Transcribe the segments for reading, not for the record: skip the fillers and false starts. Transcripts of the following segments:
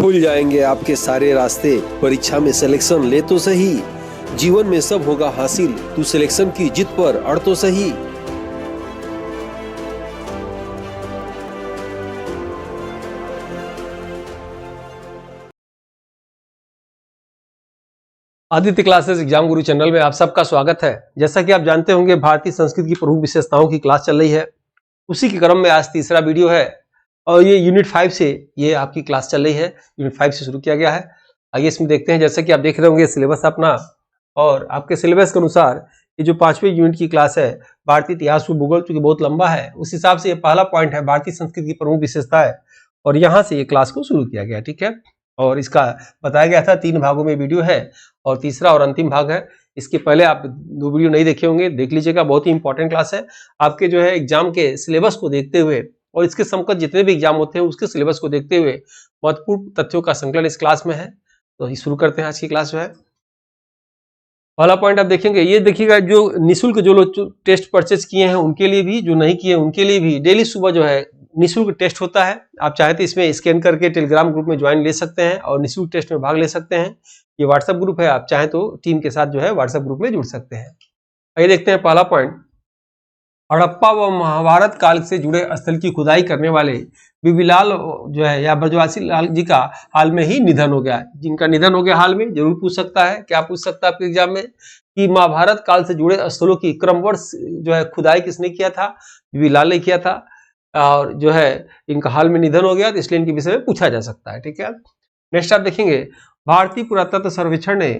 खुल जाएंगे आपके सारे रास्ते। परीक्षा में सिलेक्शन ले तो सही, जीवन में सब होगा हासिल। तू सिलेक्शन की जिद पर अड़ तो सही। आदित्य क्लासेस एग्जाम गुरु चैनल में आप सबका स्वागत है। जैसा कि आप जानते होंगे, भारतीय संस्कृत की प्रमुख विशेषताओं की क्लास चल रही है। उसी के क्रम में आज तीसरा वीडियो है और ये यूनिट 5 से ये आपकी क्लास चल रही है। यूनिट 5 से शुरू किया गया है। आइए इसमें देखते हैं। जैसा कि आप देख रहे होंगे सिलेबस अपना, और आपके सिलेबस के अनुसार ये जो 5वें यूनिट की क्लास है भारतीय इतिहास व भूगोल, चूंकि बहुत लंबा है उस हिसाब से ये पहला पॉइंट है भारतीय संस्कृत की प्रमुख विशेषताएं, और यहाँ से ये क्लास को शुरू किया गया। ठीक है, और इसका बताया गया था 3 भागों में वीडियो है और तीसरा और अंतिम भाग है। इसके पहले आप 2 वीडियो नहीं देखे होंगे, देख लीजिएगा। बहुत ही इंपॉर्टेंट क्लास है आपके जो है एग्जाम के सिलेबस को देखते हुए और इसके समकक्ष जितने भी एग्जाम होते हैं उसके सिलेबस को देखते हुए महत्वपूर्ण तथ्यों का संकलन इस क्लास में है। तो शुरू करते हैं आज की क्लास जो है। पहला पॉइंट आप देखेंगे, ये देखिएगा जो निःशुल्क जो लोग टेस्ट परचेज किए हैं उनके लिए भी, जो नहीं किए उनके लिए भी डेली सुबह जो है निःशुल्क टेस्ट होता है। आप चाहे तो इसमें स्कैन करके टेलीग्राम ग्रुप में ज्वाइन ले सकते हैं और निःशुल्क टेस्ट में भाग ले सकते हैं। ये व्हाट्सएप ग्रुप है, आप चाहे तो टीम के साथ जो है व्हाट्सएप ग्रुप में जुड़ सकते हैं। आइए देखते हैं पहला पॉइंट। हड़प्पा व महाभारत काल से जुड़े स्थल की खुदाई करने वाले बीबीलाल जो है या ब्रजवासी लाल जी का हाल में ही निधन हो गया। जिनका निधन हो गया हाल में, जरूर पूछ सकता है। क्या पूछ सकता है आपके एग्जाम में कि महाभारत काल से जुड़े स्थलों की क्रमवश जो है खुदाई किसने किया था? बीबीलाल ने किया था, और जो है इनका हाल में निधन हो गया, तो इसलिए इनके विषय में पूछा जा सकता है। ठीक है, नेक्स्ट आप देखेंगे, भारतीय पुरातत्व सर्वेक्षण ने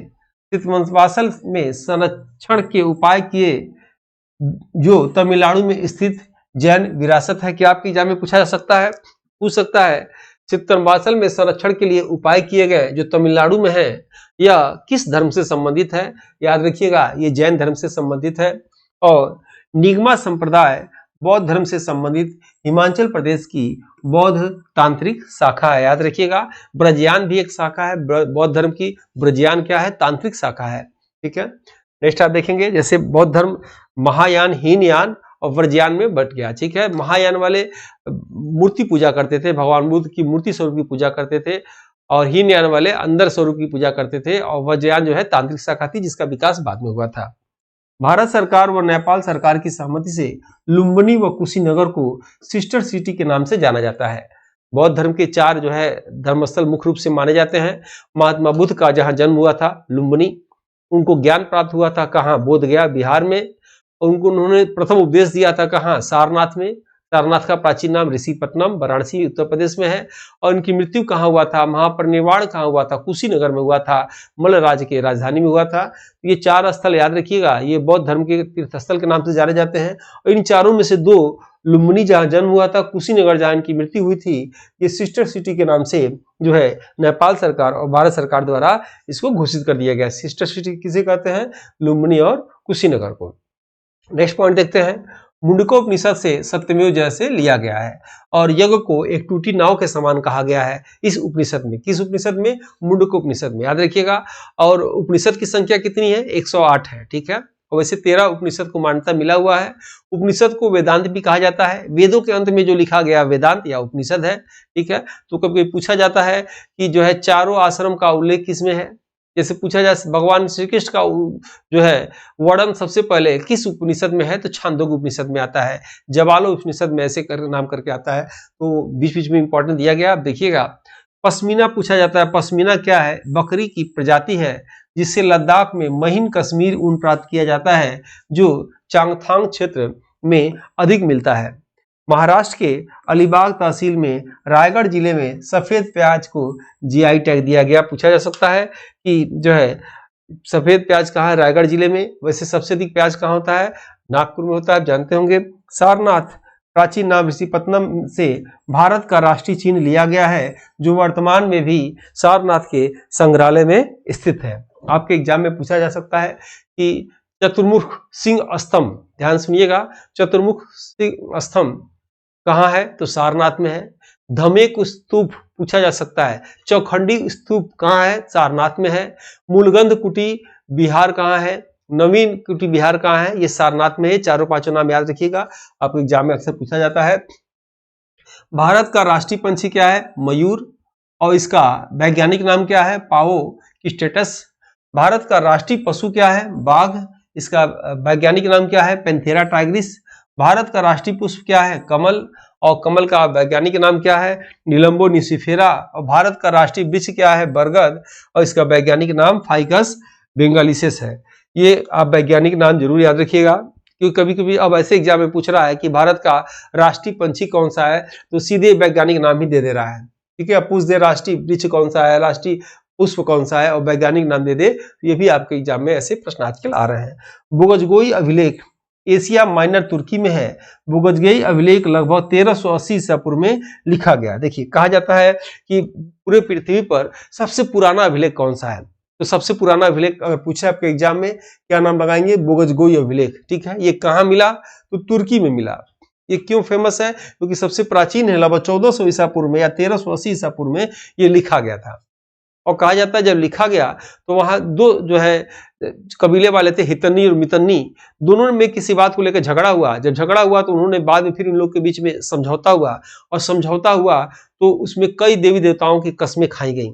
चितवनवासल में संरक्षण के उपाय किए जो तमिलनाडु में स्थित जैन विरासत है। क्या आपके एग्जाम में पूछा जा सकता है? पूछ सकता है चितवनवासल में संरक्षण के लिए उपाय किए गए जो तमिलनाडु में है, यह किस धर्म से संबंधित है? याद रखिएगा, ये जैन धर्म से संबंधित है। और निगमा संप्रदाय बौद्ध धर्म से संबंधित हिमाचल प्रदेश की बौद्ध तांत्रिक शाखा है। याद रखिएगा, ब्रजयान भी एक शाखा है बौद्ध धर्म की। ब्रजयान क्या है? तांत्रिक शाखा है। ठीक है, नेक्स्ट आप देखेंगे, जैसे बौद्ध धर्म महायान, हीनयान और व्रजयान में बट गया। ठीक है, महायान वाले मूर्ति पूजा करते थे, भगवान बुद्ध की मूर्ति स्वरूप की पूजा करते थे, और हीनयान वाले अंदर स्वरूप की पूजा करते थे, और व्रजयान जो है तांत्रिक शाखा थी जिसका विकास बाद में हुआ था। भारत सरकार व नेपाल सरकार की सहमति से लुम्बिनी व कुशीनगर को सिस्टर सिटी के नाम से जाना जाता है। बौद्ध धर्म के 4 जो है धर्मस्थल मुख्य रूप से माने जाते हैं। महात्मा बुद्ध का जहां जन्म हुआ था लुम्बिनी, उनको ज्ञान प्राप्त हुआ था कहाँ? बोध गया बिहार में। उनको उन्होंने प्रथम उपदेश दिया था कहाँ? सारनाथ में। सारनाथ का प्राचीन नाम ऋषिपट्टनम वाराणसी उत्तर प्रदेश में है। और इनकी मृत्यु कहाँ हुआ था? महापरिनिर्वाण कहाँ हुआ था? कुशीनगर में हुआ था, मल्ल राज्य के राजधानी में हुआ था। ये 4 स्थल याद रखिएगा, ये बौद्ध धर्म के तीर्थस्थल के नाम से जाने जाते हैं। और इन चारों में से 2, लुम्बिनी जहाँ जन्म हुआ था, कुशीनगर जहाँ इनकी मृत्यु हुई थी, ये सिस्टर सिटी के नाम से जो है नेपाल सरकार और भारत सरकार द्वारा इसको घोषित कर दिया गया। सिस्टर सिटी किसे कहते हैं? लुम्बिनी और कुशीनगर को। नेक्स्ट पॉइंट देखते हैं, मुंडकोपनिषद से सत्यमेव जयते लिया गया है और यज्ञ को एक टूटी नाव के समान कहा गया है इस उपनिषद में। किस उपनिषद में? मुंडकोपनिषद में। याद रखिएगा, और उपनिषद की संख्या कितनी है? 108 है। ठीक है, और वैसे 13 उपनिषद को मान्यता मिला हुआ है। उपनिषद को वेदांत भी कहा जाता है। वेदों के अंत में जो लिखा गया वेदांत या उपनिषद है। ठीक है, तो कभी पूछा जाता है कि जो है चारों आश्रम का उल्लेख किसमें है? जैसे पूछा जाए भगवान श्री कृष्ण का जो है वर्णन सबसे पहले किस उपनिषद में है? तो छांदोग्य उपनिषद में आता है। जवालो उपनिषद में ऐसे कर नाम करके आता है। तो बीच बीच में इंपॉर्टेंट दिया गया। आप देखिएगा, पश्मीना पूछा जाता है। पश्मीना क्या है? बकरी की प्रजाति है जिससे लद्दाख में महीन कश्मीर ऊन प्राप्त किया जाता है, जो चांगथांग क्षेत्र में अधिक मिलता है। महाराष्ट्र के अलीबाग तहसील में रायगढ़ जिले में सफेद प्याज को जीआई टैग दिया गया। पूछा जा सकता है कि जो है सफेद प्याज कहाँ है? रायगढ़ जिले में। वैसे सबसे अधिक प्याज कहाँ होता है? नागपुर में होता है, आप जानते होंगे। सारनाथ प्राचीन नाम ऋषिपट्टनम से भारत का राष्ट्रीय चिन्ह लिया गया है, जो वर्तमान में भी सारनाथ के संग्रहालय में स्थित है। आपके एग्जाम में पूछा जा सकता है कि चतुर्मुख सिंह स्तंभ, ध्यान सुनिएगा, चतुर्मुख सिंह स्तंभ कहाँ है? तो सारनाथ में है। धमेक स्तूप पूछा जा सकता है। चौखंडी स्तूप कहाँ है? सारनाथ में है। मूलगंध कुटी बिहार कहाँ है? नवीन कुटी बिहार कहाँ है? ये सारनाथ में है। 4-5 नाम याद रखिएगा, आपको एग्जाम में अक्सर पूछा जाता है। भारत का राष्ट्रीय पंछी क्या है? मयूर। और इसका वैज्ञानिक नाम क्या है? पाओ स्टेटस। भारत का राष्ट्रीय पशु क्या है? बाघ। इसका वैज्ञानिक नाम क्या है? Panthera Tigris. भारत का राष्ट्रीय पुष्प क्या है? कमल। और कमल का वैज्ञानिक नाम क्या है? निलंबो निसिफेरा। और भारत का राष्ट्रीय वृक्ष क्या है? बरगद। और इसका वैज्ञानिक नाम फाइकस बेंगालिसेस है। ये आप वैज्ञानिक नाम जरूर याद रखिएगा, क्योंकि कभी कभी अब ऐसे एग्जाम में पूछ रहा है कि भारत का राष्ट्रीय पंछी कौन सा है, तो सीधे वैज्ञानिक नाम ही दे दे रहा है। ठीक है, पूछ दे राष्ट्रीय वृक्ष कौन सा है, राष्ट्रीय पुष्प कौन सा है और वैज्ञानिक नाम दे दे, तो ये भी आपके एग्जाम में ऐसे प्रश्न आजकल आ रहे हैं। बोगजगोई अभिलेख एशिया माइनर तुर्की में है। बोगजगोई अभिलेख लगभग 1380 ईसा पूर्व में लिखा गया। देखिए, कहा जाता है कि पूरे पृथ्वी पर सबसे पुराना अभिलेख कौन सा है, तो सबसे पुराना अभिलेख अगर पूछे आपके एग्जाम में, क्या नाम लगाएंगे? बोगजगोई अभिलेख। ठीक है, ये कहाँ मिला? तो तुर्की में मिला। ये क्यों फेमस है? क्योंकि सबसे प्राचीन है, लगभग 1400 ईसा पूर्व में या 1380 ईसा पूर्व में ये लिखा गया था। और कहा जाता है जब लिखा गया तो वहां दो जो है कबीले वाले थे, हितनी और मितनी, दोनों में किसी बात को लेकर झगड़ा हुआ। जब झगड़ा हुआ तो उन्होंने बाद में फिर इन लोग के बीच में समझौता हुआ, और समझौता हुआ तो उसमें कई देवी देवताओं की कसमें खाई गई,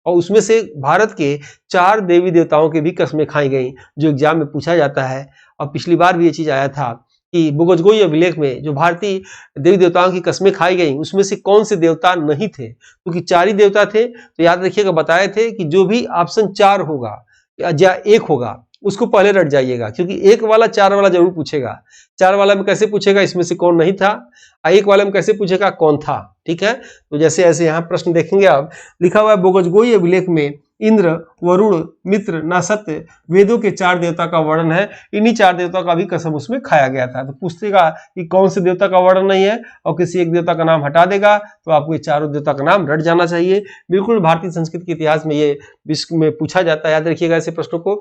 और उसमें से भारत के 4 देवी देवताओं के भी कसमें खाई गई, जो एग्जाम में पूछा जाता है। और पिछली बार भी ये चीज आया था कि बोगजगोई अभिलेख में जो भारतीय देवी देवताओं की कसमें खाई गई, उसमें से कौन से देवता नहीं थे, क्योंकि 4 ही देवता थे। तो याद रखिएगा, बताए थे कि जो भी ऑप्शन 4 होगा या 1 होगा उसको पहले रट जाइएगा, क्योंकि 1 वाला 4 वाला जरूर पूछेगा। 4 वाला में कैसे पूछेगा? इसमें से कौन नहीं था। 1 वाले में कैसे पूछेगा? कौन था। ठीक है, तो जैसे ऐसे यहाँ प्रश्न देखेंगे आप, लिखा हुआ है बोगजगोई अभिलेख में इंद्र, वरुण, मित्र, नासत्य वेदों के 4 देवता का वर्णन है। इन्हीं 4 देवता का भी कसम उसमें खाया गया था। तो पूछेगा कि कौन से देवता का वर्णन नहीं है और किसी एक देवता का नाम हटा देगा, तो आपको ये 4 देवता का नाम रट जाना चाहिए। बिल्कुल भारतीय संस्कृति के इतिहास में ये विश्व में पूछा जाता है, याद रखिएगा ऐसे प्रश्नों को।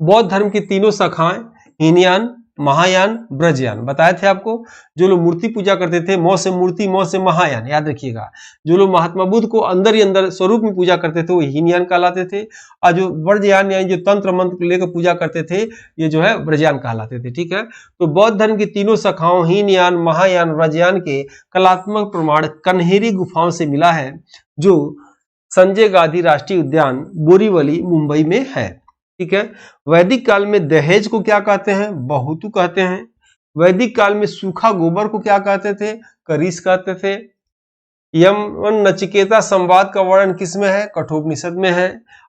बौद्ध धर्म की 3 शाखाएं, हीनयान, महायान, ब्रजयान, बताए थे आपको। जो लोग मूर्ति पूजा करते थे, मौ से मूर्ति, मौ से महायान, याद रखिएगा। जो लोग महात्मा बुद्ध को अंदर ही अंदर स्वरूप में पूजा करते थे वो हीनयान कहलाते थे, और जो ब्रजयान यानी जो तंत्र मंत्र को लेकर पूजा करते थे, ये जो है ब्रजयान कहलाते थे। ठीक है, तो बौद्ध धर्म की 3 शाखाओं हीनयान, महायान, ब्रजयान के कलात्मक प्रमाण कन्हेरी गुफाओं से मिला है, जो संजय गांधी राष्ट्रीय उद्यान बोरीवली मुंबई में है। ठीक है, वैदिक काल में दहेज को क्या कहते हैं? बहुतु कहते हैं। वैदिक काल में सूखा गोबर को क्या कहते थे? करीस कहते थे। यमन नचिकेता संवाद का वर्णन किसमें है? कठोपनिषद में है।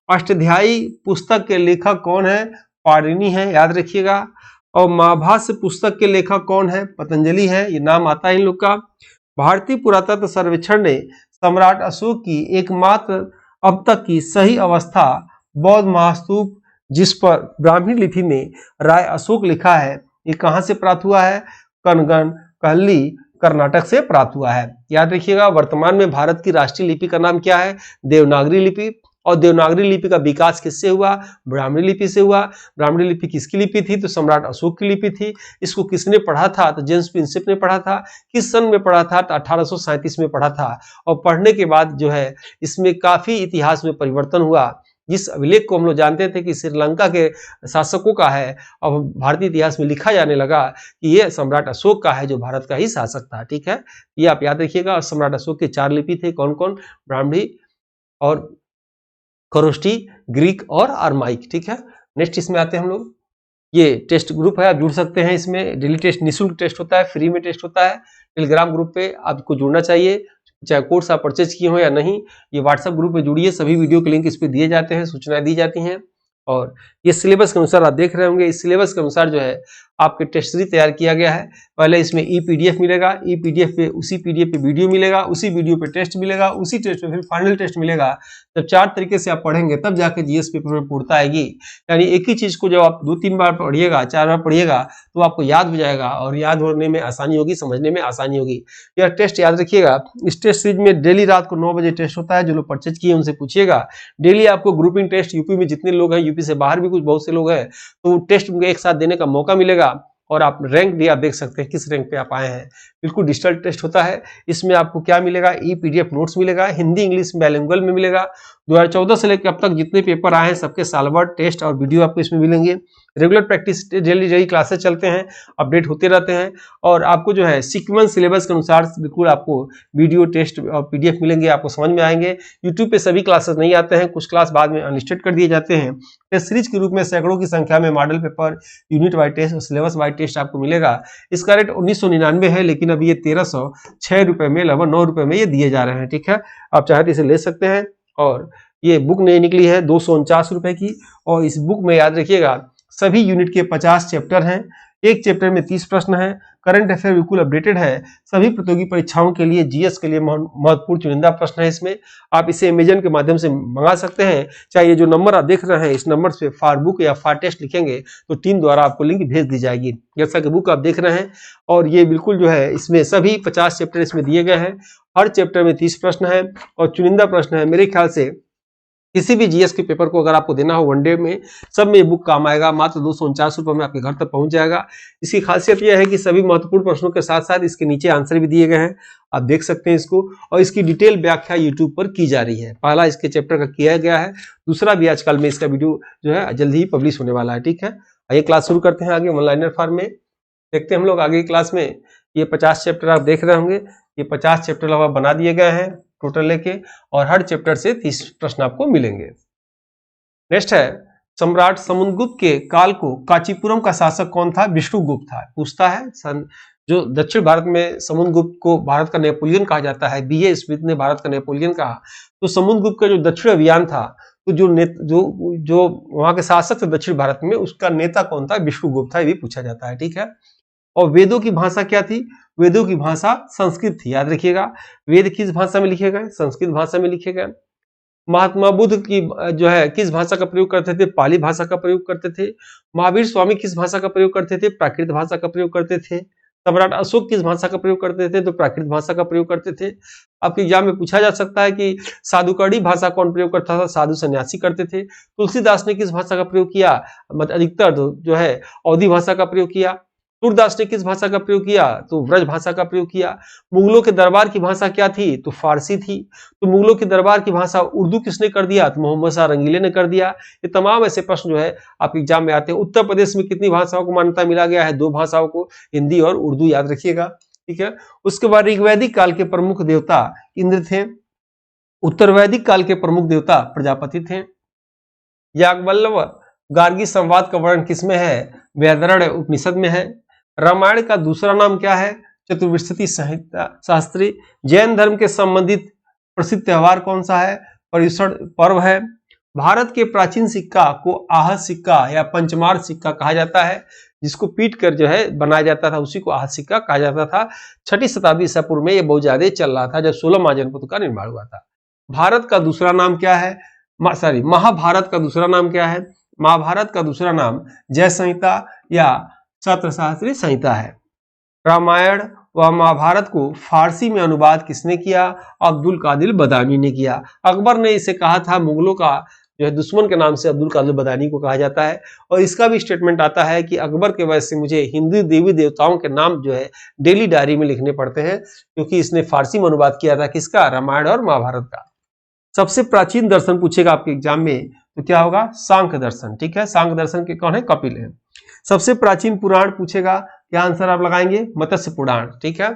अष्टाध्यायी पुस्तक के लेखक कौन है? पाणिनि है, याद रखिएगा। और महाभाष्य पुस्तक के लेखक कौन है? पतंजलि है, ये नाम आता है इन लोग का। भारतीय पुरातत्व सर्वेक्षण ने सम्राट अशोक की एकमात्र अब तक की सही अवस्था बौद्ध महास्तूप, जिस पर ब्राह्मी लिपि में राय अशोक लिखा है, ये कहां से प्राप्त हुआ है? कनगन कहली कर्नाटक से प्राप्त हुआ है। याद रखिएगा, वर्तमान में भारत की राष्ट्रीय लिपि का नाम क्या है? देवनागरी लिपि। और देवनागरी लिपि का विकास किससे हुआ? ब्राह्मणी लिपि से हुआ। ब्राह्मणी लिपि किसकी लिपि थी? तो सम्राट अशोक की लिपि थी। इसको किसने पढ़ा था? तो जेम्स प्रिंसेप ने पढ़ा था। किस सन में पढ़ा था? तो 1837 में पढ़ा था। और पढ़ने के बाद जो है इसमें काफी इतिहास में परिवर्तन हुआ। जिस अभिलेख को हम लोग जानते थे कि श्रीलंका के शासकों का है, अब भारतीय इतिहास में लिखा जाने लगा कि ये सम्राट अशोक का है, जो भारत का ही शासक था। ठीक है, ये आप याद रखिएगा। और सम्राट अशोक के 4 लिपि थे, कौन कौन? ब्राह्मणी और खरोष्टी, ग्रीक और अरमाइक। ठीक है, नेक्स्ट इसमें आते हैं हम लोग। ये टेस्ट ग्रुप है, आप जुड़ सकते हैं इसमें। डेली टेस्ट निःशुल्क टेस्ट होता है, फ्री में टेस्ट होता है। टेलीग्राम ग्रुप पे आपको जुड़ना चाहिए, चाहे कोर्स आप परचेज किए हो या नहीं। ये व्हाट्सएप ग्रुप में जुड़िए, सभी वीडियो के लिंक इस पे दिए जाते हैं, सूचनाएं दी जाती हैं। और ये सिलेबस के अनुसार आप देख रहे होंगे, इस सिलेबस के अनुसार जो है आपके टेस्ट सीरीज तैयार किया गया है। पहले इसमें ई-पीडीएफ मिलेगा, ई-पीडीएफ पे उसी पीडीएफ पे वीडियो मिलेगा, उसी वीडियो पे टेस्ट मिलेगा, उसी टेस्ट पे फिर फाइनल टेस्ट मिलेगा। जब 4 तरीके से आप पढ़ेंगे तब जाके जीएस पेपर में पूर्णता आएगी। यानी एक ही चीज को जब आप 2-3 बार पढ़िएगा, 4 बार पढ़िएगा, तो आपको याद हो जाएगा और याद होने में आसानी होगी, समझने में आसानी होगी। यह टेस्ट याद रखिएगा, इस टेस्ट सीरीज में डेली रात को 9 बजे टेस्ट होता है। जो लोग परचेज किए उनसे पूछिएगा। डेली आपको ग्रुपिंग टेस्ट, यूपी में जितने लोग हैं, यूपी से बाहर भी कुछ बहुत से लोग हैं, तो टेस्ट उनको एक साथ देने का मौका मिलेगा। और आप रैंक भी आप देख सकते हैं किस रैंक पे आप आए हैं। बिल्कुल डिजिटल टेस्ट होता है। इसमें आपको क्या मिलेगा? ई-पीडीएफ नोट्स मिलेगा, हिंदी इंग्लिश बाइलिंगुअल में मिलेगा। 2014 से लेकर अब तक जितने पेपर आए हैं सबके साल भर टेस्ट और वीडियो आपको इसमें मिलेंगे। Regular practice daily daily classes चलते हैं, अपडेट होते रहते हैं और आपको जो है सीक्वेंस सिलेबस के अनुसार बिल्कुल आपको वीडियो टेस्ट और पीडीएफ मिलेंगे, आपको समझ में आएंगे। यूट्यूब पे सभी क्लासेस नहीं आते हैं, कुछ क्लास बाद में अनलिस्टेड कर दिए जाते हैं। टेस्ट सीरीज के रूप में सैकड़ों की संख्या में model paper, unit wise test और सिलेबस वाइज टेस्ट आपको मिलेगा। इसका रेट 1999 है, लेकिन अभी ये 1306 रुपए में, लगभग 9 रुपए में ये दिए जा रहे हैं। ठीक है, आप चाहे तो इसे ले सकते हैं। और ये बुक नई निकली है 249 रुपए की, और इस बुक में याद रखिएगा सभी यूनिट के 50 चैप्टर हैं, एक चैप्टर में 30 प्रश्न हैं, करंट अफेयर बिल्कुल अपडेटेड है, सभी प्रतियोगी परीक्षाओं के लिए, जीएस के लिए महत्वपूर्ण चुनिंदा प्रश्न है इसमें। आप इसे अमेजन के माध्यम से मंगा सकते हैं। चाहे ये जो नंबर आप देख रहे हैं, इस नंबर पे फॉर बुक या फॉर टेस्ट लिखेंगे तो टीम द्वारा आपको लिंक भेज दी जाएगी। जैसा कि बुक आप देख रहे हैं, और ये बिल्कुल जो है इसमें सभी 50 चैप्टर इसमें दिए गए हैं। हर चैप्टर में 30 प्रश्न है और चुनिंदा प्रश्न है। मेरे ख्याल से किसी भी जीएस के पेपर को अगर आपको देना हो वनडे में, सब में ये बुक काम आएगा। मात्र 249 रुपए में आपके घर तक पहुंच जाएगा। इसकी खासियत यह है कि सभी महत्वपूर्ण प्रश्नों के साथ साथ इसके नीचे आंसर भी दिए गए हैं, आप देख सकते हैं इसको, और इसकी डिटेल व्याख्या यूट्यूब पर की जा रही है। पहला इसके चैप्टर का किया गया है, दूसरा भी आजकल में इसका वीडियो जो है जल्दी ही पब्लिश होने वाला है। ठीक है, आइए क्लास शुरू करते हैं आगे ऑनलाइनर फॉर्म में। देखते हैं हम लोग आगे की क्लास में। ये 50 चैप्टर आप देख रहे होंगे, ये 50 चैप्टर लगभग बना दिए गए हैं टोटल लेके, और हर चैप्टर से 30 प्रश्न आपको मिलेंगे। नेक्स्ट है, सम्राट समुद्रगुप्त के काल को कांचीपुरम का शासक कौन था? विष्णुगुप्त था। पूछता है, जो दक्षिण भारत में समुद्रगुप्त को भारत का नेपोलियन कहा जाता है, बीए स्मिथ ने भारत का नेपोलियन कहा, तो समुद्रगुप्त का जो दक्षिण अभियान था, तो जो वहां के शासक थे दक्षिण भारत में, उसका नेता कौन था? विष्णुगुप्त था। ये भी पूछा जाता है। ठीक है, और वेदों की भाषा क्या थी? वेदों की भाषा संस्कृत थी, याद रखिएगा। वेद किस भाषा में लिखे गए? संस्कृत भाषा में लिखे गए। महात्मा बुद्ध की जो है किस भाषा का प्रयोग करते थे? पाली भाषा का प्रयोग करते थे। महावीर स्वामी किस भाषा का प्रयोग करते थे? प्राकृत भाषा का प्रयोग करते थे। सम्राट अशोक किस भाषा का प्रयोग करते थे? तो प्राकृत भाषा का प्रयोग करते थे। आपके एग्जाम में पूछा जा सकता है कि साधुकर्णी भाषा कौन प्रयोग करता था? साधु सन्यासी करते थे। तुलसीदास ने किस भाषा का प्रयोग किया? अधिकतर जो है अवधी भाषा का प्रयोग किया। सूरदास ने किस भाषा का प्रयोग किया? तो ब्रज भाषा का प्रयोग किया। मुगलों के दरबार की भाषा क्या थी? तो फारसी थी। तो मुगलों के दरबार की भाषा उर्दू किसने कर दिया? तो मोहम्मद शाह रंगीले ने कर दिया। ये तमाम ऐसे प्रश्न जो है आपके एग्जाम में आते हैं। उत्तर प्रदेश में कितनी भाषाओं को मान्यता मिला गया है? 2 भाषाओं को, हिंदी और उर्दू, याद रखिएगा। ठीक है, उसके बाद ऋग्वैदिक काल के प्रमुख देवता इंद्र थे। उत्तर वैदिक काल के प्रमुख देवता प्रजापति थे। याज्ञवल्क्य गार्गी संवाद का वर्णन किसमें है? वैदर्भ उपनिषद में है। रामायण का दूसरा नाम क्या है? चतुर्विंशति संहिता शास्त्री। जैन धर्म के संबंधित प्रसिद्ध त्योहार कौन सा है? पर्युषण पर्व है। भारत के प्राचीन सिक्का को आहत सिक्का या पंचमार सिक्का कहा जाता है, जिसको पीट कर जो है बनाया जाता था, उसी को आहत सिक्का कहा जाता था। 6वीं शताब्दी ईसा पूर्व में यह बहुत ज्यादा चल रहा था, जब 16 महाजनपदों का निर्माण हुआ था। भारत का दूसरा नाम क्या है? महाभारत का दूसरा नाम क्या है? महाभारत का दूसरा नाम जय संहिता या सत्रशास्त्री संहिता है। रामायण व महाभारत को फारसी में अनुवाद किसने किया? अब्दुल कादिर बदानी ने किया। अकबर ने इसे कहा था, मुगलों का जो है दुश्मन के नाम से अब्दुल कादिर बदानी को कहा जाता है। और इसका भी स्टेटमेंट आता है कि अकबर के वजह से मुझे हिंदू देवी देवताओं के नाम जो है डेली डायरी में लिखने पड़ते हैं, क्योंकि इसने फारसी में अनुवाद किया था। किसका? रामायण और महाभारत का। सबसे प्राचीन दर्शन पूछेगा आपके एग्जाम में, तो क्या होगा? सांख्य दर्शन। ठीक है, सांख्य दर्शन के कौन है? कपिल है। सबसे प्राचीन पुराण पूछेगा, क्या आंसर आप लगाएंगे? मत्स्य पुराण। ठीक है,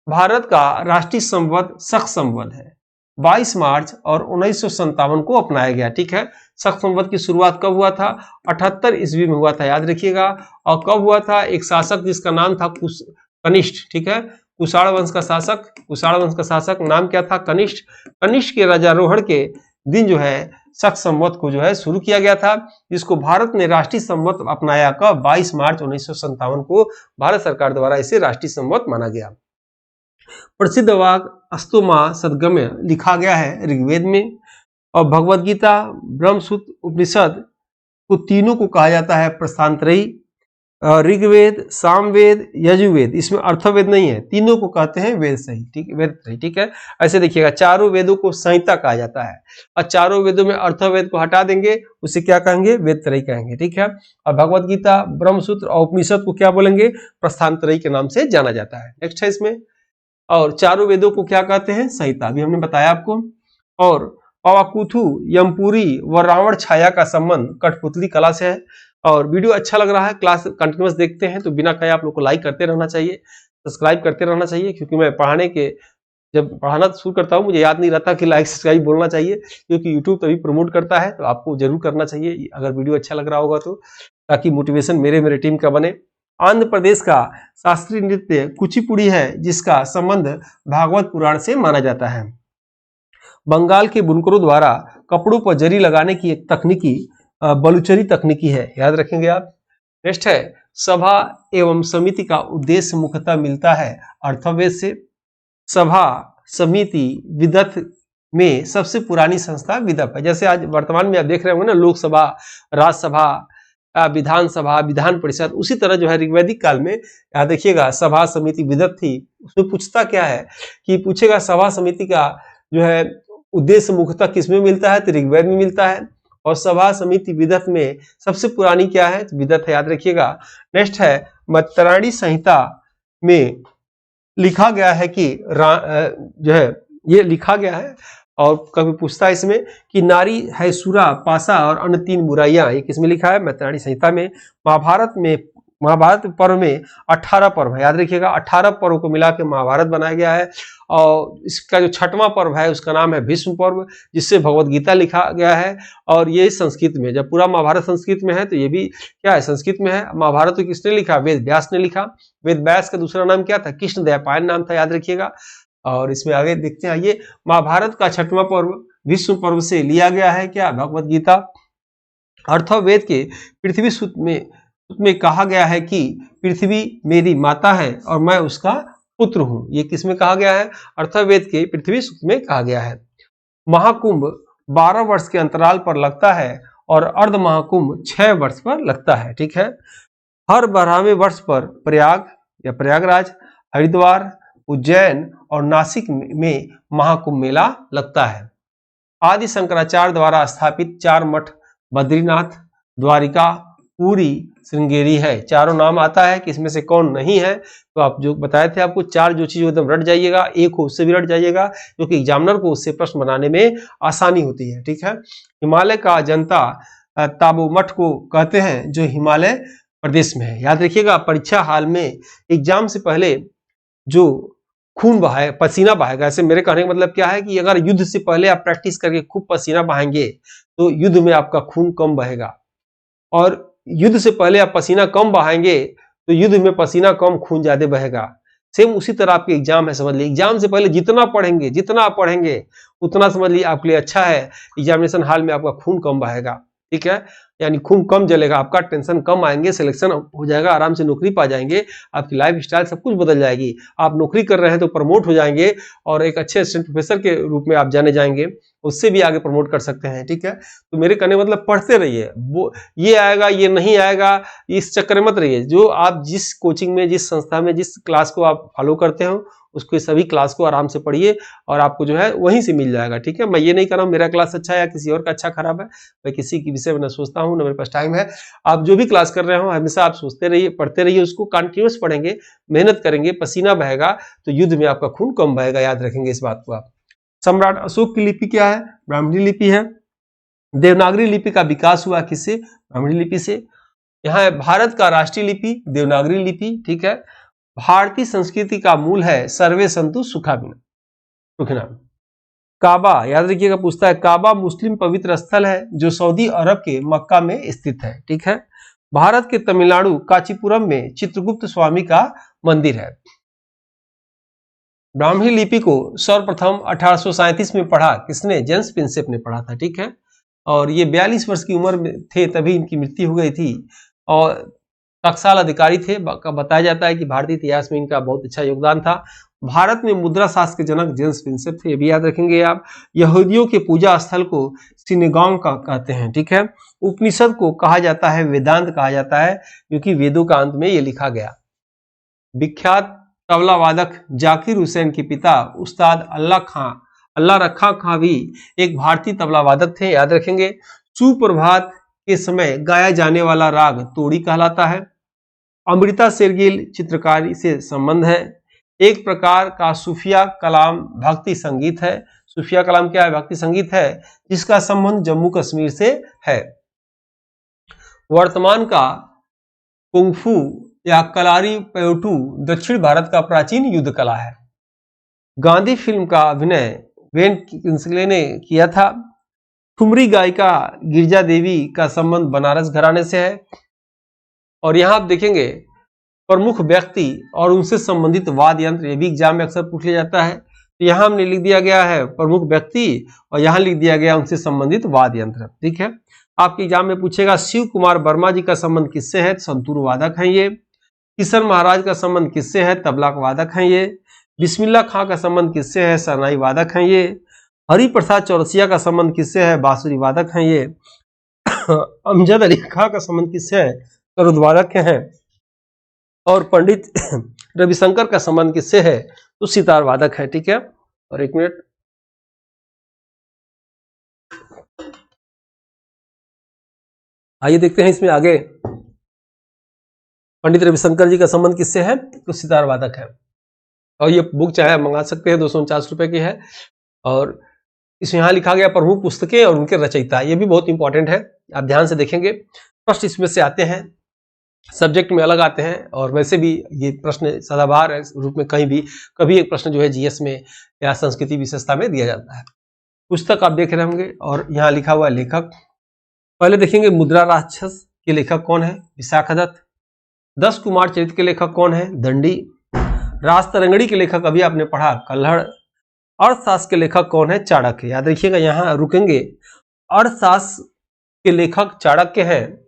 भारत का राष्ट्रीय संवत शक संवत है। 22 मार्च और 1957 को अपनाया गया। ठीक है, शक संवत की शुरुआत कब हुआ था? 78 ईस्वी में हुआ था, याद रखिएगा। और कब हुआ था? एक शासक जिसका नाम था कनिष्ठ। ठीक है, कुषाण वंश का शासक नाम क्या था? कनिष्ठ। कनिष्ठ के राजारोहण के दिन जो है शक संवत को जो है शुरू किया गया था, जिसको भारत ने राष्ट्रीय संवत अपनाया। कब? 22 मार्च 1957 को भारत सरकार द्वारा इसे राष्ट्रीय संवत माना गया। प्रसिद्ध वाक्य अस्तोमा सद्गम्य लिखा गया है ऋग्वेद में, और भगवद गीता, ब्रह्मसूत्र उपनिषद को तीनों को कहा जाता है प्रस्थानत्रयी। ऋग्वेद, सामवेद, यजुर्वेद, इसमें अर्थवेद नहीं है, तीनों को कहते हैं वेद सही। ठीक है, वेद सही। ठीक है, ऐसे देखिएगा, चारों वेदों को संहिता कहा जाता है, और चारों वेदों में अर्थवेद को हटा देंगे, उसे क्या कहेंगे? वेद त्रयी कहेंगे। ठीक है, और भगवद गीता, ब्रह्मसूत्र और उपनिषद को क्या बोलेंगे? प्रस्थानत्रयी के नाम से जाना जाता है। नेक्स्ट है इसमें, और चारों वेदों को क्या कहते हैं? संहिता, अभी हमने बताया आपको। और पावाकुथु, यमपुरी व रावण छाया का संबंध कठपुतली कला से है। और वीडियो अच्छा लग रहा है, क्लास कंटिन्यूअस देखते हैं तो बिना कहे आप लोग को लाइक करते रहना चाहिए, सब्सक्राइब करते रहना चाहिए, क्योंकि मैं जब पढ़ाना शुरू करता हूँ मुझे याद नहीं रहता कि लाइक सब्सक्राइब बोलना चाहिए, क्योंकि यूट्यूब तभी प्रमोट करता है, तो आपको जरूर करना चाहिए अगर वीडियो अच्छा लग रहा होगा तो, ताकि मोटिवेशन मेरे टीम का बने। आंध्र प्रदेश का शास्त्रीय नृत्य कुचिपुड़ी है, जिसका संबंध भागवत पुराण से माना जाता है। बंगाल के बुनकरों द्वारा कपड़ों पर जरी लगाने की एक तकनीकी बलुचरी तकनीकी है, याद रखेंगे आप। नेक्स्ट है, सभा एवं समिति का उद्देश्य मुख्यतः मिलता है अर्थवेद से। सभा समिति विदत में सबसे पुरानी संस्था विदत है। जैसे आज वर्तमान में आप देख रहे होंगे ना, लोकसभा, राज्यसभा, विधानसभा, विधान परिषद, उसी तरह जो है ऋग्वैदिक काल में याद देखिएगा सभा समिति विदत थी। उसमें पूछता क्या है कि पूछेगा सभा समिति का जो है उद्देश्य मुख्यतः किसमें मिलता है, तो ऋग्वेद में मिलता है। और सभा समिति विदत में सबसे पुरानी क्या है, तो विदत है, याद रखिएगा। नेक्स्ट है, मैत्रेयी संहिता में लिखा गया है कि जो है ये लिखा गया है, और कभी पूछता है इसमें कि नारी है सुरा, पासा और अन्य 3 बुराइयां, ये किसमें लिखा है, मैत्रेयी संहिता में। महाभारत पर्व में 18 पर्व है, याद रखिएगा, 18 पर्व को मिला के महाभारत बनाया गया है। और इसका जो 6वां पर्व है उसका नाम है भीष्म पर्व, जिससे भगवत गीता लिखा गया है। और ये संस्कृत में, जब पूरा महाभारत संस्कृत में है तो ये भी क्या है, संस्कृत में है। महाभारत तो किसने लिखा, वेद व्यास ने लिखा। वेद व्यास का दूसरा नाम क्या था, कृष्णद्वैपायन नाम था, याद रखिएगा। और इसमें आगे देखते हैं, ये महाभारत का 6वां पर्व भीष्म पर्व से लिया गया है क्या, भगवत गीता। अर्थवेद के पृथ्वी सूत्र में कहा गया है कि पृथ्वी मेरी माता है और मैं उसका पुत्र हूं। ये किसमें कहा गया है, अर्थवेद के पृथ्वी सूत्र में कहा गया है। महाकुंभ 12 वर्ष के अंतराल पर लगता है और अर्ध महाकुंभ 6 वर्ष पर लगता है, ठीक है। हर 12वें वर्ष पर प्रयाग या प्रयागराज, हरिद्वार, उज्जैन और नासिक में महाकुंभ मेला लगता है। आदि शंकराचार्य द्वारा स्थापित 4 मठ बद्रीनाथ, द्वारिका, पूरी, श्रृंगेरी है। चारों नाम आता है कि इसमें से कौन नहीं है, तो आप जो बताए थे आपको 4 जो चीज एकदम रट जाइएगा, एक हो उससे भी रट जाइएगा, क्योंकि एग्जामिनर को उससे प्रश्न बनाने में आसानी होती है, ठीक है। हिमालय का अजंता ताबोमठ को कहते हैं, जो हिमालय प्रदेश में है, याद रखिएगा। परीक्षा हाल में एग्जाम से पहले जो खून बहाए, पसीना बहाएगा, ऐसे मेरे कहने का मतलब क्या है कि अगर युद्ध से पहले आप प्रैक्टिस करके खूब पसीना बहाएंगे तो युद्ध में आपका खून कम बहेगा, और युद्ध से पहले आप पसीना कम बहाएंगे तो युद्ध में पसीना कम, खून ज्यादा बहेगा। सेम उसी तरह आपके एग्जाम है, समझ लीजिए। एग्जाम से पहले जितना आप पढ़ेंगे उतना समझ लीजिए आपके लिए अच्छा है। एग्जामिनेशन हॉल में आपका खून कम बहेगा, ठीक है, यानी खून कम जलेगा, आपका टेंशन कम आएंगे, सिलेक्शन हो जाएगा, आराम से नौकरी पा जाएंगे, आपकी लाइफ स्टाइल सब कुछ बदल जाएगी। आप नौकरी कर रहे हैं तो प्रमोट हो जाएंगे और एक अच्छे असिस्टेंट प्रोफेसर के रूप में आप जाने जाएंगे, उससे भी आगे प्रमोट कर सकते हैं, ठीक है। तो मेरे कहने मतलब पढ़ते रहिए, वो ये आएगा ये नहीं आएगा इस चक्कर में मत रहिए। जो आप जिस कोचिंग में, जिस संस्था में, जिस क्लास को आप फॉलो करते हो उसको सभी क्लास को आराम से पढ़िए और आपको जो है वहीं से मिल जाएगा, ठीक है। मैं ये नहीं कर रहा हूँ मेरा क्लास अच्छा है या किसी और का अच्छा खराब है, मैं किसी के विषय में न सोचता हूँ, न मेरे पास टाइम है। आप जो भी क्लास कर रहे हो हमेशा आप सोचते रहिए, पढ़ते रहिए, उसको कंटिन्यूस पढ़ेंगे, मेहनत करेंगे, पसीना बहेगा तो युद्ध में आपका खून कम बहेगा, याद रखेंगे इस बात को आप। सम्राट अशोक की लिपि क्या है, ब्राह्मणी लिपि है। देवनागरी लिपि का विकास हुआ किससे, ब्राह्मणी लिपि से। यहाँ है भारत का राष्ट्रीय लिपि देवनागरी लिपि, ठीक है। भारतीय संस्कृति का मूल है सर्वे संतु सुखिना। काबा, याद रखिएगा, पूछता है काबा मुस्लिम पवित्र स्थल है जो सऊदी अरब के मक्का में स्थित है, ठीक है। भारत के तमिलनाडु कांचीपुरम में चित्रगुप्त स्वामी का मंदिर है। ब्राह्मणी लिपि को सर्वप्रथम 1837 में पढ़ा किसने, जेम्स प्रिंसेप ने पढ़ा था, ठीक है। और ये 42 वर्ष की उम्र में थे तभी इनकी मृत्यु हो गई थी, और टकसाल अधिकारी थे। बताया जाता है कि भारतीय इतिहास में इनका बहुत अच्छा योगदान था। भारत में मुद्रा शास्त्र के जनक जेम्स प्रिंसेप थे, ये भी याद रखेंगे आप। यहूदियों के पूजा स्थल को सिनेगॉग का कहते हैं, ठीक है। उपनिषद को कहा जाता है वेदांत कहा जाता है, क्योंकि वेदों का अंत में ये लिखा गया। विख्यात तबला वादक जाकिर हुसैन के पिता उस्ताद अल्लाह रखा खां भी एक भारतीय तबला वादक थे, याद रखेंगे। सुप्रभात के समय गाया जाने वाला राग तोड़ी कहलाता है। अमृता शेरगिल चित्रकारी से संबंध है। एक प्रकार का सूफिया कलाम भक्ति संगीत है। सूफिया कलाम क्या है, भक्ति संगीत है, जिसका संबंध जम्मू कश्मीर से है। वर्तमान का कुंफू या कलारी पयोटू दक्षिण भारत का प्राचीन युद्ध कला है। गांधी फिल्म का अभिनय बेन किंग्सले ने किया था। ठुमरी गायिका गिरजा देवी का संबंध बनारस घराने से है। और यहां आप देखेंगे प्रमुख व्यक्ति और उनसे संबंधित वाद्य यंत्र, ये भी एग्जाम में अक्सर पूछ लिया जाता है। तो यहां हमने लिख दिया गया है प्रमुख व्यक्ति और यहां लिख दिया गया उनसे संबंधित वाद्य यंत्र। ठीक है, आपके एग्जाम में पूछेगा शिव कुमार वर्मा जी का संबंध किससे है? संतूर वादक हैं ये। किशन महाराज का संबंध किससे है? तबला वादक हैं ये। बिस्मिल्लाह खां का संबंध किससे है? शहनाई वादक हैं ये। हरि प्रसाद चौरसिया का संबंध किससे है? बांसुरी वादक हैं ये। अमजद अली खां का संबंध किससे है? तरुद वादक हैं। और पंडित रविशंकर का संबंध किससे है? तो सितार वादक है। ठीक है, और एक मिनट, आइए देखते हैं इसमें आगे। पंडित रविशंकर जी का संबंध किससे है? तो सितार वादक है। और ये बुक चाहे मंगा सकते हैं, 249 रुपए की है। और इसमें यहाँ लिखा गया प्रमुख पुस्तकें और उनके रचयिता, ये भी बहुत इंपॉर्टेंट है, आप ध्यान से देखेंगे। प्रश्न इसमें से आते हैं, सब्जेक्ट में अलग आते हैं, और वैसे भी ये प्रश्न सदाबहार रूप में कभी एक प्रश्न जो है जीएस में या संस्कृति विशेषता में दिया जाता है। पुस्तक आप देख रहे होंगे और यहाँ लिखा हुआ लेखक। पहले देखेंगे मुद्रा राक्षस के लेखक कौन है? विशाखदत्त। 10 कुमार चरित्र के लेखक कौन है? दंडी। राजतरंगड़ी के लेखक अभी आपने पढ़ा, कल्हड़। अर्थशास्त्र के लेखक कौन है? चाणक्य। याद रखिएगा, यहाँ रुकेंगे। अर्थशास्त्र के लेखक चाणक्य हैं,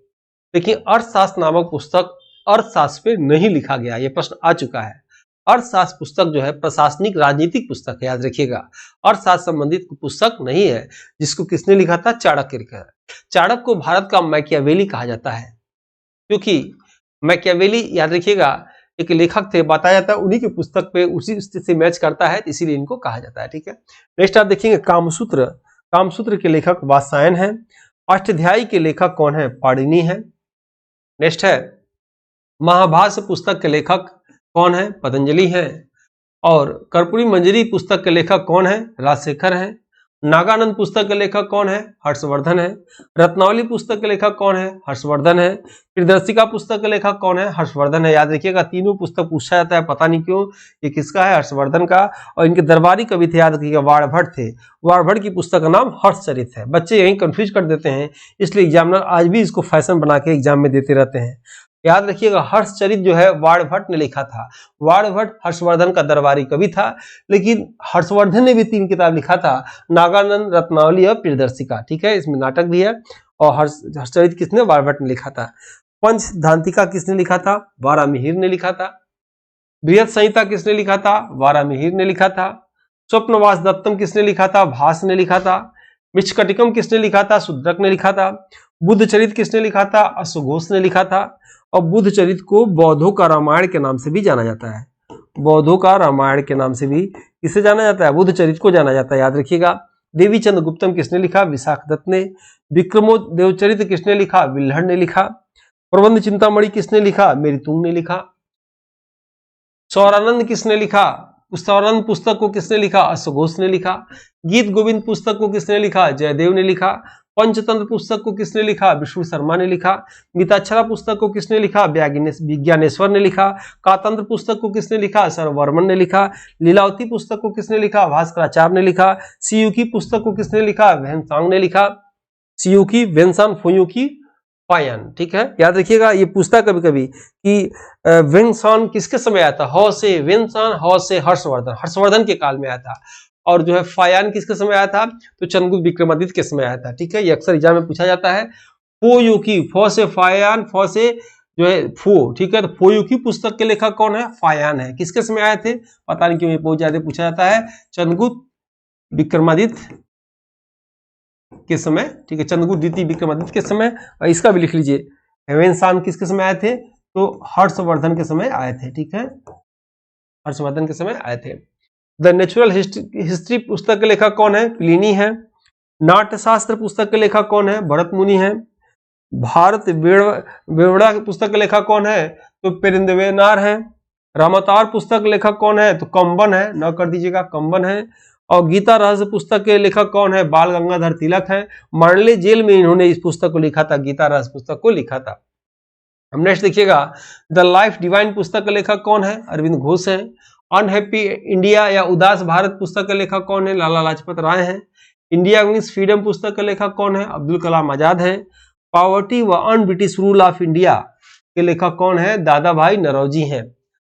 लेकिन अर्थशास्त्र नामक पुस्तक अर्थशास्त्र पे नहीं लिखा गया, ये प्रश्न आ चुका है। अर्थशास्त्र पुस्तक जो है प्रशासनिक राजनीतिक पुस्तक है, याद रखिएगा, अर्थशास्त्र संबंधित पुस्तक नहीं है। जिसको किसने लिखा था? चाणक्य लिखा है। चाणक्य को भारत का मैकियावेली कहा जाता है, क्योंकि मैकियावेली याद रखिएगा एक लेखक थे, बताया जाता है उन्हीं की पुस्तक पे उसी स्थिति से मैच करता है, इसीलिए इनको कहा जाता है। ठीक है, नेक्स्ट आप देखेंगे कामसूत्र। कामसूत्र के लेखक वात्सायन है। अष्टाध्यायी के लेखक कौन है? पाणिनि है। नेक्स्ट है महाभाष्य पुस्तक के लेखक कौन है? पतंजलि है। और कर्पूरी मंजरी पुस्तक के लेखक कौन है? राजशेखर है। नागानंद पुस्तक के लेखक कौन है? हर्षवर्धन है। रत्नावली पुस्तक के लेखक कौन है? हर्षवर्धन है। प्रियदर्शिका पुस्तक के लेखक कौन है? हर्षवर्धन है। याद रखिएगा, तीनों पुस्तक पूछा जाता है, पता नहीं क्यों, ये किसका है? हर्षवर्धन का। और इनके दरबारी कवि थे, याद रखिएगा, वाणभट्ट थे। वाणभट्ट की पुस्तक का नाम हर्षचरित है। बच्चे यही कंफ्यूज कर देते हैं, इसलिए एग्जामिनर आज भी इसको फैशन बना के एग्जाम में देते रहते हैं। याद रखिएगा, हर्षचरित जो है वाणभट्ट ने लिखा था। वाणभट्ट हर्षवर्धन का दरबारी कवि था, लेकिन हर्षवर्धन ने भी 3 किताब लिखा था, नागानंद, रत्नावली और प्रियदर्शिका। ठीक है, इसमें नाटक भी है। और हर्षचरित किसने? वाणभट्ट ने लिखा था। पंचधांतिका किसने लिखा था? वारामिहिर ने लिखा था। बृहत संहिता किसने लिखा था? वारामिहिर ने लिखा था। स्वप्नवास दत्तम किसने लिखा था? भास ने लिखा था। मृच्छकटिकम किसने लिखा था? शूद्रक ने लिखा था। बुद्ध चरित किसने लिखा था? अश्वघोष ने लिखा था। और बुद्ध चरित को बौद्धों का रामायण के नाम से भी जाना जाता है। बौद्धों का रामायण के नाम से भी किसे जाना जाता है? बुद्ध चरित को जाना जाता है, याद रखिएगा। देवी चंद्र गुप्तम किसने लिखा? विशाखदत्त ने। विक्रमोदेव चरित्र किसने लिखा? विल्हड़ ने लिखा। प्रबंध चिंतामणि किसने लिखा? मेरीतुंग ने लिखा। सौरानंद किसने लिखा? सौरानंद पुस्तक को किसने लिखा? अश्वघोष ने लिखा। गीत गोविंद पुस्तक को किसने लिखा? जयदेव ने लिखा। पंचतंत्र पुस्तक को किसने लिखा? विष्णु शर्मा ने लिखा। मिताक्षरा पुस्तक को किसने लिखा? विज्ञानेश्वर ने लिखा। कातंत्र पुस्तक को किसने लिखा? सर्ववर्मन ने लिखा। लीलावती पुस्तक को किसने लिखा? भास्कराचार्य ने लिखा। सीयूकी पुस्तक को किसने लिखा? वेन्सांग ने लिखा। सीयूकी, वेन्सान, फुयुकी, पायन। ठीक है, याद रखिएगा, ये पूछता कभी कभी कि वेन्सान किसके समय आया था? हौ से वेन्सान, हौ से हर्षवर्धन, हर्षवर्धन के काल में आया था। और जो है फायान किसके समय आया था? तो चंद्रगुप्त विक्रमादित्य के समय आया था। ठीक है, ये अक्सर एग्जाम में पूछा जाता है। फोयुकी, फो से फायान, फो से जो है फो। ठीक है, तो फोयुकी पुस्तक के लेखक कौन है? फायान है। किसके समय आए थे? पता नहीं क्यों ये बहुत ज्यादा पूछा जाता है। चंद्रगुप्त विक्रमादित्य के समय। ठीक है, चंद्रगुप्त द्वितीय विक्रमादित्य के समय। और इसका भी लिख लीजिए, वेन्सान किसके समय आए थे? तो हर्षवर्धन के समय आए थे। ठीक है, हर्षवर्धन के समय आए थे। द नेचुरल हिस्ट्री पुस्तक के लेखक कौन है? प्लिनी है। नाट्यशास्त्र पुस्तक के लेखक कौन है? भरत मुनि है। भारत बेवड़ा पुस्तक के लेखक कौन है? तो पेरिंदवेनार है। रामावतार पुस्तक के लेखक कौन है? तो कंबन है, न कर दीजिएगा, कंबन है। और गीता रहस्य पुस्तक के लेखक कौन है? बाल गंगाधर तिलक हैं। मांडले जेल में इन्होंने इस पुस्तक को लिखा था, गीता रहस्य पुस्तक को लिखा था। हम नेक्स्ट देखिएगा, द लाइफ डिवाइन पुस्तक का लेखक कौन है? अरविंद घोष हैं। अनहैप्पी इंडिया या उदास भारत पुस्तक का लेखक कौन है? लाला लाजपत राय हैं। इंडिया मीन्स फ्रीडम पुस्तक का लेखक कौन है? अब्दुल कलाम आजाद हैं। पॉवर्टी व un British rule of India के लेखक कौन है? दादा भाई नौरोजी हैं।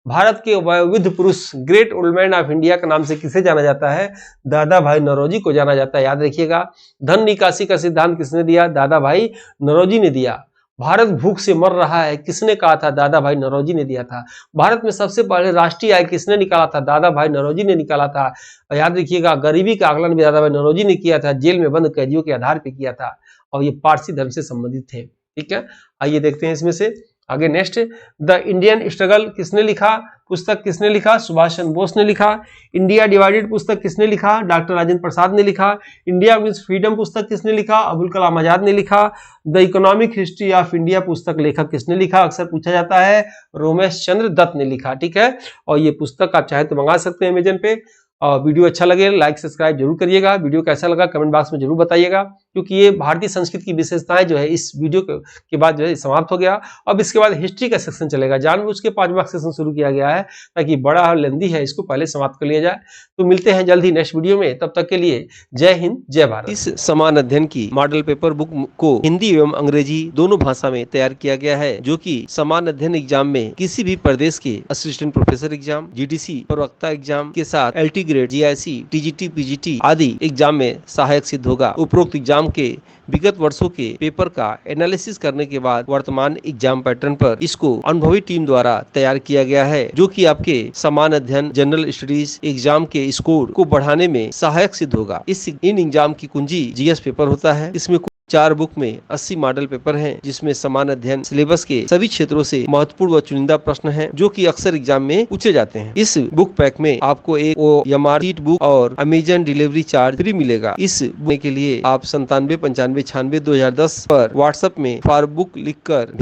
भारत के वयोवृद्ध पुरुष great old man of India के नाम से किसे जाना जाता है? दादा भाई नौरोजी को जाना जाता है। याद रखिएगा, धन निकासी का सिद्धांत किसने दिया? दादा भाई नौरोजी ने दिया। भारत भूख से मर रहा है, किसने कहा था? दादा भाई नौरोजी ने दिया था। भारत में सबसे पहले राष्ट्रीय आय किसने निकाला था? दादा भाई नौरोजी ने निकाला था। याद रखिएगा, गरीबी का आकलन भी दादा भाई नौरोजी ने किया था, जेल में बंद कैदियों के आधार पर किया था, और ये पारसी धर्म से संबंधित थे। ठीक है, आइए देखते हैं इसमें से आगे। नेक्स्ट, द इंडियन स्ट्रगल किसने लिखा? पुस्तक किसने लिखा? सुभाष चंद्र बोस ने लिखा। इंडिया डिवाइडेड पुस्तक किसने लिखा? डॉक्टर राजेंद्र प्रसाद ने लिखा। इंडिया मीन्स फ्रीडम पुस्तक किसने लिखा? अब्दुल कलाम आजाद ने लिखा। The economic history of India पुस्तक लेखक किसने लिखा? अक्सर पूछा जाता है, रोमेश चंद्र दत्त ने लिखा। ठीक है, और ये पुस्तक आप चाहे तो मंगा सकते हैं अमेजन पे। और वीडियो अच्छा लगे लाइक सब्सक्राइब जरूर करिएगा। वीडियो कैसा लगा कमेंट बॉक्स में जरूर बताइएगा, क्योंकि ये भारतीय संस्कृति की विशेषताएं जो है इस वीडियो के बाद जो है समाप्त हो गया। अब इसके बाद हिस्ट्री का सेक्शन चलेगा, जानबूझ के 5 मार्क्स सेक्शन शुरू किया गया है ताकि बड़ा और लेंदी है, इसको पहले समाप्त कर लिया जाए। तो मिलते हैं जल्द ही नेक्स्ट वीडियो में, तब तक के लिए जय हिंद जय भारत। इस समान अध्ययन की मॉडल पेपर बुक को हिंदी एवं अंग्रेजी दोनों भाषा में तैयार किया गया है, जो कि समान अध्ययन एग्जाम में किसी भी प्रदेश के असिस्टेंट प्रोफेसर एग्जाम, जीडीसी प्रवक्ता एग्जाम के साथ LT grade, GIC, TGT, PGT आदि एग्जाम में सहायक सिद्ध होगा। उपरोक्त एग्जाम के विगत वर्षों के पेपर का एनालिसिस करने के बाद वर्तमान एग्जाम पैटर्न पर इसको अनुभवी टीम द्वारा तैयार किया गया है, जो कि आपके समान अध्ययन जनरल स्टडीज एग्जाम के स्कोर को बढ़ाने में सहायक सिद्ध होगा। इन एग्जाम की कुंजी जीएस पेपर होता है। इसमें 4 बुक में 80 मॉडल पेपर हैं, जिसमें समान अध्ययन सिलेबस के सभी क्षेत्रों से महत्वपूर्ण व चुनिंदा प्रश्न हैं, जो कि अक्सर एग्जाम में पूछे जाते हैं। इस बुक पैक में आपको एक OMR शीट बुक और अमेजन डिलीवरी चार्ज फ्री मिलेगा। इस बुक के लिए आप 97 95 96 2010 पर व्हाट्सएप में फॉर बुक लिखकर